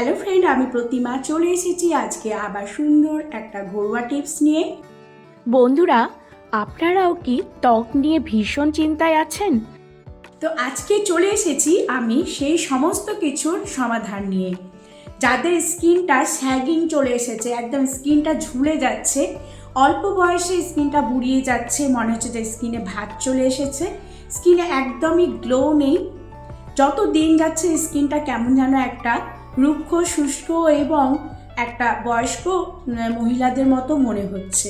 Hello friend, আমি প্রতিমা চলে এসেছি আজকে আবার সুন্দর একটা ঘরোয়া টিপস নিয়ে। বন্ধুরা, আপনারাও কি ত্বক নিয়ে ভীষণ চিন্তায় আছেন? তো আজকে চলে এসেছি আমি সেই সমস্ত কিছুর সমাধান নিয়ে। যাদের স্কিনটা স্যাগিং চলে এসেছে, একদম স্কিনটা ঝুলে যাচ্ছে, অল্প বয়সে স্কিনটা বুড়িয়ে যাচ্ছে, মনে হচ্ছে যে স্কিনে ভাঁজ চলে এসেছে, স্কিনে একদমই গ্লো নেই, যত দিন যাচ্ছে স্কিনটা কেমন যেন একটা রুক্ষ শুষ্ক এবং একটা বয়স্ক মহিলাদের মতো মনে হচ্ছে।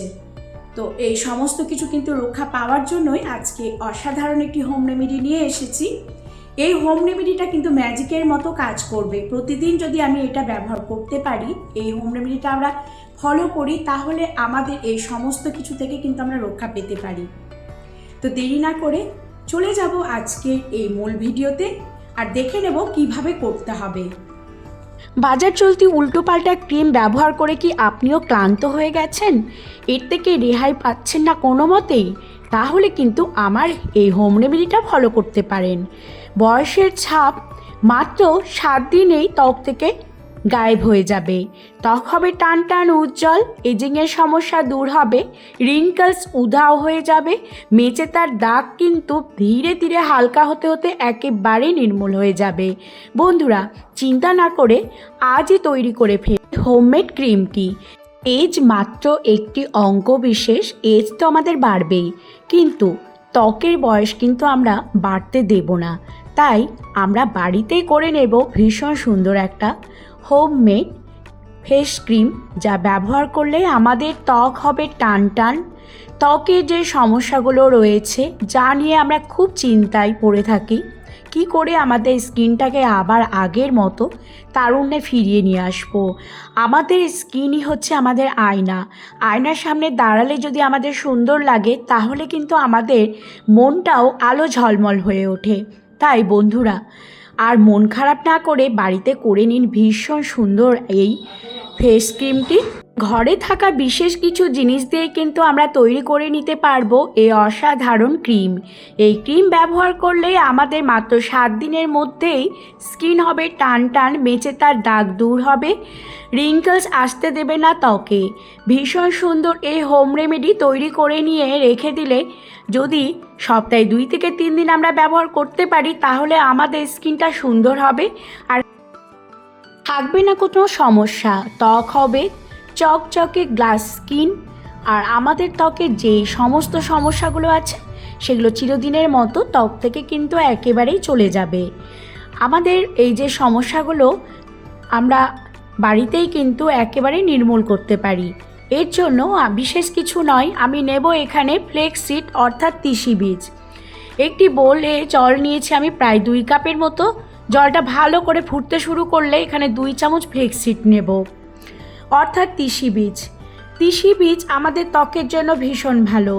তো এই সমস্ত কিছু কিন্তু রক্ষা পাওয়ার জন্যই আজকে অসাধারণ একটি হোম রেমেডি নিয়ে এসেছি। এই হোম রেমেডিটা কিন্তু ম্যাজিকের মতো কাজ করবে। প্রতিদিন যদি আমি এটা ব্যবহার করতে পারি, এই হোম রেমেডিটা আমরা ফলো করি, তাহলে আমাদের এই সমস্ত কিছু থেকে কিন্তু আমরা রক্ষা পেতে পারি। তো দেরি না করে চলে যাব আজকের এই মূল ভিডিওতে আর দেখে নেব কিভাবে করতে হবে। বাজার চলতি উল্টোপাল্টা ক্রিম ব্যবহার করে কি আপনিও ক্লান্ত হয়ে গেছেন? এর থেকে রেহাই পাচ্ছেন না কোনো মতেই? তাহলে কিন্তু আমার এই হোম রেমেডিটা ফলো করতে পারেন। বয়সের ছাপ মাত্র 7 দিনেই ত্বক থেকে গায়েব হয়ে যাবে। ত্বক হবে টান টান উজ্জ্বল, এজিংয়ের সমস্যা দূর হবে, রিঙ্কলস উধাও হয়ে যাবে, মেচে তার দাগ কিন্তু ধীরে ধীরে হালকা হতে হতে একেবারে নির্মূল হয়ে যাবে। বন্ধুরা, চিন্তা না করে আজই তৈরি করে ফেলি হোমমেড ক্রিমটি। এজ মাত্র একটি অঙ্ক বিশেষ, এজ তো আমাদের বাড়বেই, কিন্তু ত্বকের বয়স কিন্তু আমরা বাড়তে দেব না। তাই আমরা বাড়িতেই করে নেব ভীষণ সুন্দর একটা হোমমেড ফেস ক্রিম, যা ব্যবহার করলে আমাদের ত্বক হবে টান টান। ত্বকের যে সমস্যাগুলো রয়েছে, যা নিয়ে আমরা খুব চিন্তায় পড়ে থাকি, কি করে আমাদের স্কিনটাকে আবার আগের মতো তারুণ্যে ফিরিয়ে নিয়ে আসবো। আমাদের স্কিনই হচ্ছে আমাদের আয়না। আয়নার সামনে দাঁড়ালে যদি আমাদের সুন্দর লাগে, তাহলে কিন্তু আমাদের মনটাও আলো ঝলমল হয়ে ওঠে। তাই বন্ধুরা, আর মন খারাপ না করে বাড়িতে করে নিন ভীষণ সুন্দর এই ফেস ক্রিমটি। ঘরে থাকা বিশেষ কিছু জিনিস দিয়ে কিন্তু আমরা তৈরি করে নিতে পারবো এই অসাধারণ ক্রিম। এই ক্রিম ব্যবহার করলে আমাদের মাত্র 7 দিনের মধ্যেই স্কিন হবে টান টান, মেচে তার দাগ দূর হবে, রিঙ্কলস আসতে দেবে না ত্বকে। ভীষণ সুন্দর এই হোম রেমেডি তৈরি করে নিয়ে রেখে দিলে, যদি সপ্তাহে 2 থেকে 3 দিন আমরা ব্যবহার করতে পারি, তাহলে আমাদের স্কিনটা সুন্দর হবে আর থাকবে না কোনো সমস্যা। ত্বক হবে চকচকে গ্লাস স্কিন, আর আমাদের ত্বকের যে সমস্ত সমস্যাগুলো আছে সেগুলো চিরদিনের মতো ত্বক থেকে কিন্তু একেবারেই চলে যাবে। আমাদের এই যে সমস্যাগুলো আমরা বাড়িতেই কিন্তু একেবারে নির্মূল করতে পারি। এর জন্য বিশেষ কিছু নয়, আমি নেব এখানে ফ্লেক্স সিড অর্থাৎ তিসি বীজ। একটি বোলে জল নিয়েছি আমি প্রায় 2 কাপের মতো। জলটা ভালো করে ফুটতে শুরু করলে এখানে 2 চামচ ফ্লেক্স সিড নেব অর্থাৎ তিসি বীজ। তিসি বীজ আমাদের ত্বকের জন্য ভীষণ ভালো।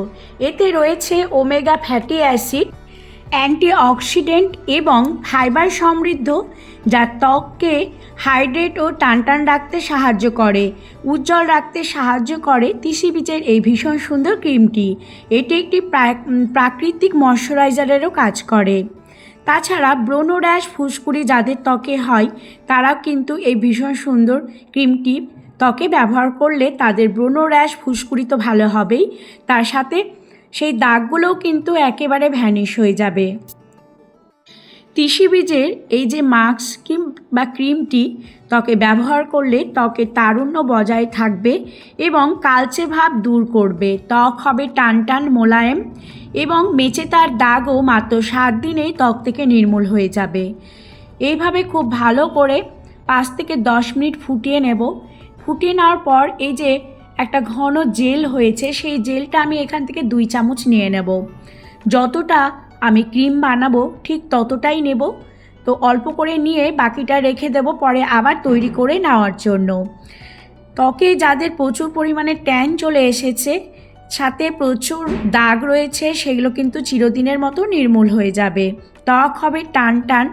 এতে রয়েছে ওমেগা ফ্যাটি অ্যাসিড, অ্যান্টিঅক্সিডেন্ট এবং ফাইবার সমৃদ্ধ, যা ত্বককে হাইড্রেট ও টানটান রাখতে সাহায্য করে, উজ্জ্বল রাখতে সাহায্য করে তিসি বীজের এই ভীষণ সুন্দর ক্রিমটি। এটি একটি প্রাকৃতিক ময়শ্চারাইজারেরও কাজ করে। তাছাড়া ব্রণ র্যাশ ফুসকুড়ি যাদের ত্বকে হয়, তারাও কিন্তু এই ভীষণ সুন্দর ক্রিমটি ত্বকে ব্যবহার করলে তাদের ব্রণ র্যাশ ফুসকুড়ি তো ভালো হবেই, তার সাথে সেই দাগগুলোও কিন্তু একেবারে ভ্যানিশ হয়ে যাবে। তিসি বীজের এই যে মাস্ক বা ক্রিমটি ত্বকে ব্যবহার করলে ত্বকে তারুণ্য বজায় থাকবে এবং কালচে ভাব দূর করবে। ত্বক হবে টান টান মোলায়েম এবং মেচে তার দাগও মাত্র 7 দিনেই ত্বক থেকে নির্মূল হয়ে যাবে। এইভাবে খুব ভালো করে 5 থেকে 10 মিনিট ফুটিয়ে নেব। ফুটিয়ে নেওয়ার পর এই যে একটা ঘন জেল হয়েছে, সেই জেলটা আমি এখান থেকে 2 চামচ নিয়ে নেব। যতটা আমি ক্রিম বানাবো ঠিক ততটাই নেব। তো অল্প করে নিয়ে বাকিটা রেখে দেব পরে আবার তৈরি করে নেওয়ার জন্য। ত্বকে যাদের প্রচুর পরিমাণে ট্যান চলে এসেছে, সাথে প্রচুর দাগ রয়েছে, সেগুলো কিন্তু চিরদিনের মতো নির্মূল হয়ে যাবে। ত্বক হবে টান টান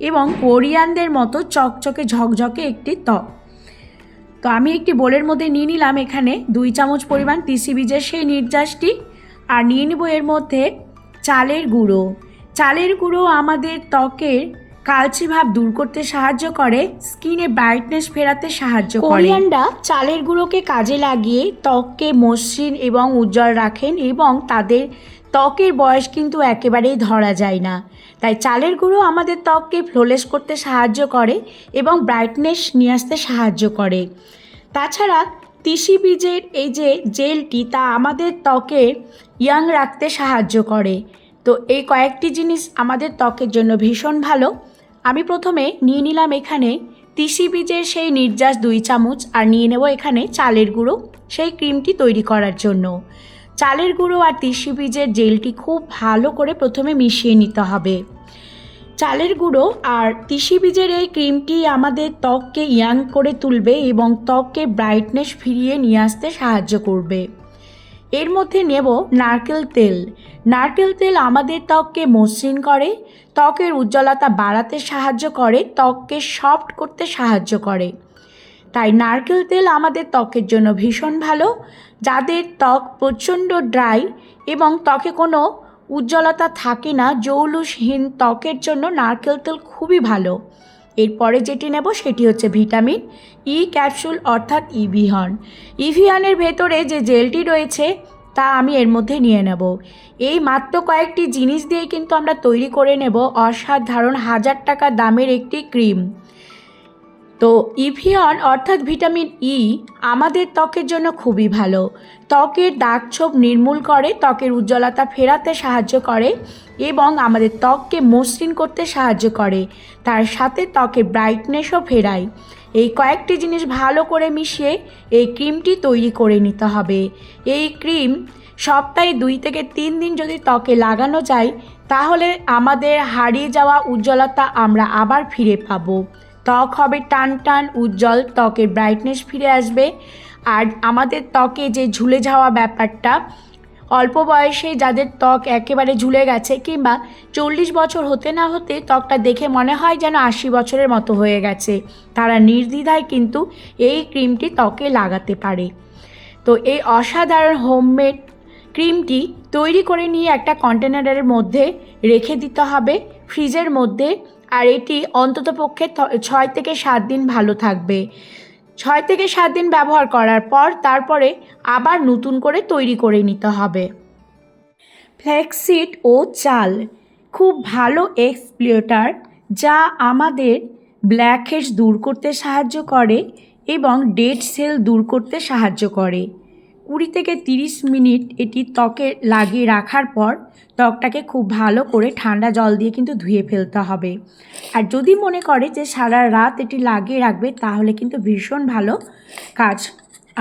এবং কোরিয়ানদের মতো চকচকে ঝকঝকে একটি ত্বক। তো আমি একটি বোলের মধ্যে নিয়ে নিলাম এখানে 2 চামচ পরিমাণ তিসি বীজের সেই নির্যাসটি, আর নিয়ে নেব এর মধ্যে চালের গুঁড়ো। চালের গুঁড়ো আমাদের ত্বকের কালচে ভাব দূর করতে সাহায্য করে, স্কিনে ব্রাইটনেস ফেরাতে সাহায্য করে। কোরিয়ানরা চালের গুঁড়োকে কাজে লাগিয়ে ত্বককে মসৃণ এবং উজ্জ্বল রাখেন এবং তাদের ত্বকের বয়স কিন্তু একেবারেই ধরা যায় না। তাই চালের গুঁড়ো আমাদের ত্বককে ফ্লোলেস করতে সাহায্য করে এবং ব্রাইটনেস নিয়ে আসতে সাহায্য করে। তাছাড়া তিসি বীজের এই যে জেলটি তা আমাদের ত্বকে ইয়াং রাখতে সাহায্য করে। তো এই কয়েকটি জিনিস আমাদের ত্বকের জন্য ভীষণ ভালো। আমি প্রথমে নিয়ে নিলাম এখানে তিসি বীজের সেই নির্যাস 2 চামচ, আর নিয়ে নেব এখানে চালের গুঁড়ো সেই ক্রিমটি তৈরি করার জন্য। চালের গুঁড়ো আর তিসি বীজের জেলটি খুব ভালো করে প্রথমে মিশিয়ে নিতে হবে। চালের গুঁড়ো আর তিসি বীজের এই ক্রিমটি আমাদের ত্বককে ইয়াং করে তুলবে এবং ত্বককে ব্রাইটনেস ফিরিয়ে নিয়ে আসতে সাহায্য করবে। এর মধ্যে নেব নারকেল তেল। নারকেল তেল আমাদের ত্বককে মসৃণ করে, ত্বকের উজ্জ্বলতা বাড়াতে সাহায্য করে, ত্বককে সফট করতে সাহায্য করে। তাই নারকেল তেল আমাদের ত্বকের জন্য ভীষণ ভালো। যাদের ত্বক প্রচণ্ড ড্রাই এবং ত্বকে কোনো উজ্জ্বলতা থাকে না, জৌলুসহীন ত্বকের জন্য নারকেল তেল খুবই ভালো। এরপরে যেটি নেব সেটি হচ্ছে ভিটামিন ই ক্যাপসুল অর্থাৎ ইভিয়ন। ইভিয়নের ভেতরে যে জেলটি রয়েছে তা আমি এর মধ্যে নিয়ে নেব। এই মাত্র কয়েকটি জিনিস দিয়ে কিন্তু আমরা তৈরি করে নেব অসাধারণ 1000 টাকা দামের একটি ক্রিম। তো ইভিয়ন অর্থাৎ ভিটামিন ই আমাদের ত্বকের জন্য খুবই ভালো। ত্বকের দাগ ছোপ নির্মূল করে, ত্বকের উজ্জ্বলতা ফেরাতে সাহায্য করে এবং আমাদের ত্বককে মসৃণ করতে সাহায্য করে, তার সাথে ত্বকের ব্রাইটনেসও ফেরায়। এই কয়েকটি জিনিস ভালো করে মিশিয়ে এই ক্রিমটি তৈরি করে নিতে হবে। এই ক্রিম সপ্তাহে 2 থেকে 3 দিন যদি ত্বকে লাগানো যায় তাহলে আমাদের হারিয়ে যাওয়া উজ্জ্বলতা আমরা আবার ফিরে পাবো। ত্বক হবে টান টান উজ্জ্বল, ত্বকের ব্রাইটনেস ফিরে আসবে। আর আমাদের ত্বকে যে ঝুলে যাওয়া ব্যাপারটা, অল্প বয়সে যাদের ত্বক একেবারে ঝুলে গেছে কিংবা 40 বছর হতে না হতে ত্বকটা দেখে মনে হয় যেন 80 বছরের মতো হয়ে গেছে, তারা নির্দ্বিধায় কিন্তু এই ক্রিমটি ত্বকে লাগাতে পারে। তো এই অসাধারণ হোমমেড ক্রিমটি তৈরি করে নিয়ে একটা কন্টেনারের মধ্যে রেখে দিতে হবে ফ্রিজের মধ্যে। আর এটি অন্ততপক্ষে 6 থেকে 7 দিন ভালো থাকবে। 6 থেকে 7 দিন ব্যবহার করার পর তারপরে আবার নতুন করে তৈরি করে নিতে হবে। ফ্ল্যাক্সিড ও চাল খুব ভালো এক্সফোলিয়েটর, যা আমাদের ব্ল্যাকহেডস দূর করতে সাহায্য করে এবং ডেড সেল দূর করতে সাহায্য করে। 20 থেকে 30 মিনিট এটি ত্বকে লাগিয়ে রাখার পর ত্বকটাকে খুব ভালো করে ঠান্ডা জল দিয়ে কিন্তু ধুয়ে ফেলতে হবে। আর যদি মনে করে যে সারা রাত এটি লাগিয়ে রাখবে তাহলে কিন্তু ভীষণ ভালো কাজ,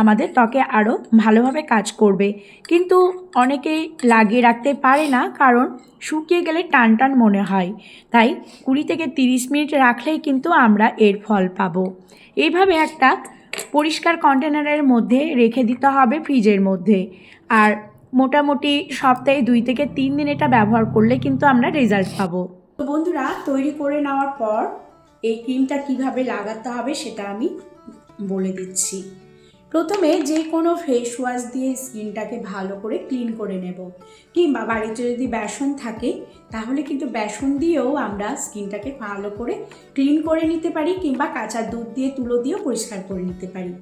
আমাদের ত্বকে আরও ভালোভাবে কাজ করবে। কিন্তু অনেকেই লাগিয়ে রাখতে পারে না, কারণ শুকিয়ে গেলে টান টান মনে হয়। তাই 20 থেকে 30 মিনিট রাখলেই কিন্তু আমরা এর ফল পাবো। এইভাবে একটা পরিষ্কার কন্টেনারের মধ্যে রেখে দিতে হবে ফ্রিজের মধ্যে। আর মোটামুটি সপ্তাহে 2 থেকে 3 দিন এটা ব্যবহার করলে কিন্তু আমরা রেজাল্ট পাবো। তো বন্ধুরা, তৈরি করে নেওয়ার পর এই ক্রিমটা কিভাবে লাগাতে হবে সেটা আমি বলে দিচ্ছি। প্রথমে যে কোনো ফেস ওয়াশ দিয়ে স্কিনটাকে ভালো করে ক্লিন করে নেব, কিংবা বাড়িতে যদি বেসন থাকে তাহলে কিন্তু বেসন দিয়েও আমরা স্কিনটাকে ভালো করে ক্লিন করে নিতে পারি, কিংবা কাঁচা দুধ দিয়ে তুলো দিয়েও পরিষ্কার করে নিতে পারি।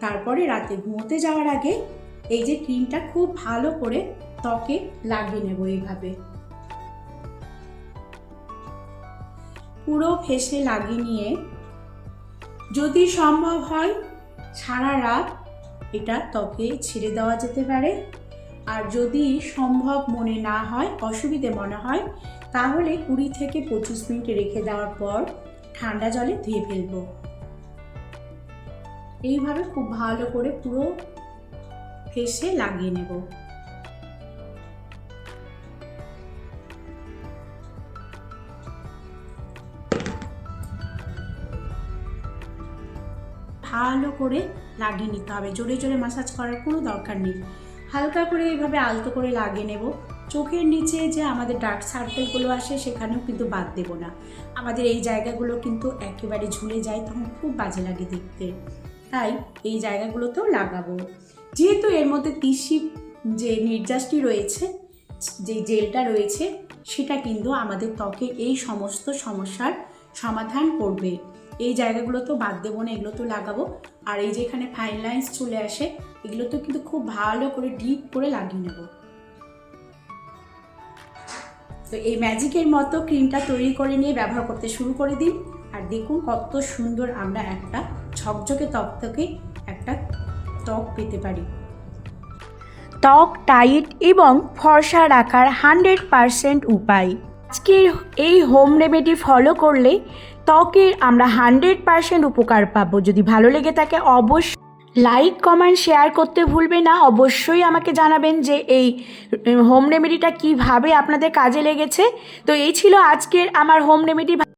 তারপরে রাতে ঘুমোতে যাওয়ার আগে এই যে ক্রিমটা খুব ভালো করে ত্বকে লাগিয়ে নেব। এইভাবে পুরো ফেসে লাগিয়ে নিয়ে যদি সম্ভব হয় সারা রাত এটা ত্বকে ছেড়ে দেওয়া যেতে পারে। আর যদি সম্ভব মনে না হয়, অসুবিধে মনে হয়, তাহলে 20 থেকে 25 মিনিট রেখে দেওয়ার পর ঠান্ডা জলে ধুয়ে ফেলবো। এইভাবে খুব ভালো করে পুরো ফেসে লাগিয়ে নেব। ভালো করে লাগিয়ে নিতে হবে, জোরে জোরে ম্যাসাজ করার কোনো দরকার নেই। হালকা করে এইভাবে আলতো করে লাগিয়ে নেব। চোখের নিচে যে আমাদের ডার্ক সার্কেলগুলো আসে সেখানেও কিন্তু বাদ দেব না। আমাদের এই জায়গাগুলো কিন্তু একেবারে ঝুলে যায়, তখন খুব বাজে লাগে দেখতে। তাই এই জায়গাগুলোতেও লাগাবো। যেহেতু এর মধ্যে তিসি যে নির্যাসটি রয়েছে, যে জেলটা রয়েছে, সেটা কিন্তু আমাদের ত্বকে এই সমস্ত সমস্যার সমাধান করবে। এই জায়গাগুলো তো বাদ দেবো না, এগুলো তো লাগাবো। আর এই যে এখানে ফাইন লাইন্স চলে আসে, এগুলো তো কিন্তু খুব ভালো করে ডিপ করে লাগিয়ে নেব। তো এই ম্যাজিকের মতো ক্রিমটা তৈরি করে নিয়ে ব্যবহার করতে শুরু করে দিন। আর দেখুন কত সুন্দর আমরা একটা ঝকঝকে তকতকে একটা ত্বক পেতে পারি। ত্বক টাইট এবং ফর্সা রাখার 100% উপায়। আজকের এই হোম রেমেডি ফলো করলে ত্বকের আমরা 100% উপকার পাবো। যদি ভালো লেগে থাকে অবশ্যই লাইক কমেন্ট শেয়ার করতে ভুলবে না। অবশ্যই আমাকে জানাবেন যে এই হোম রেমেডিটা কিভাবে আপনাদের কাজে লেগেছে। তো এই ছিল আজকের আমার হোম রেমেডি।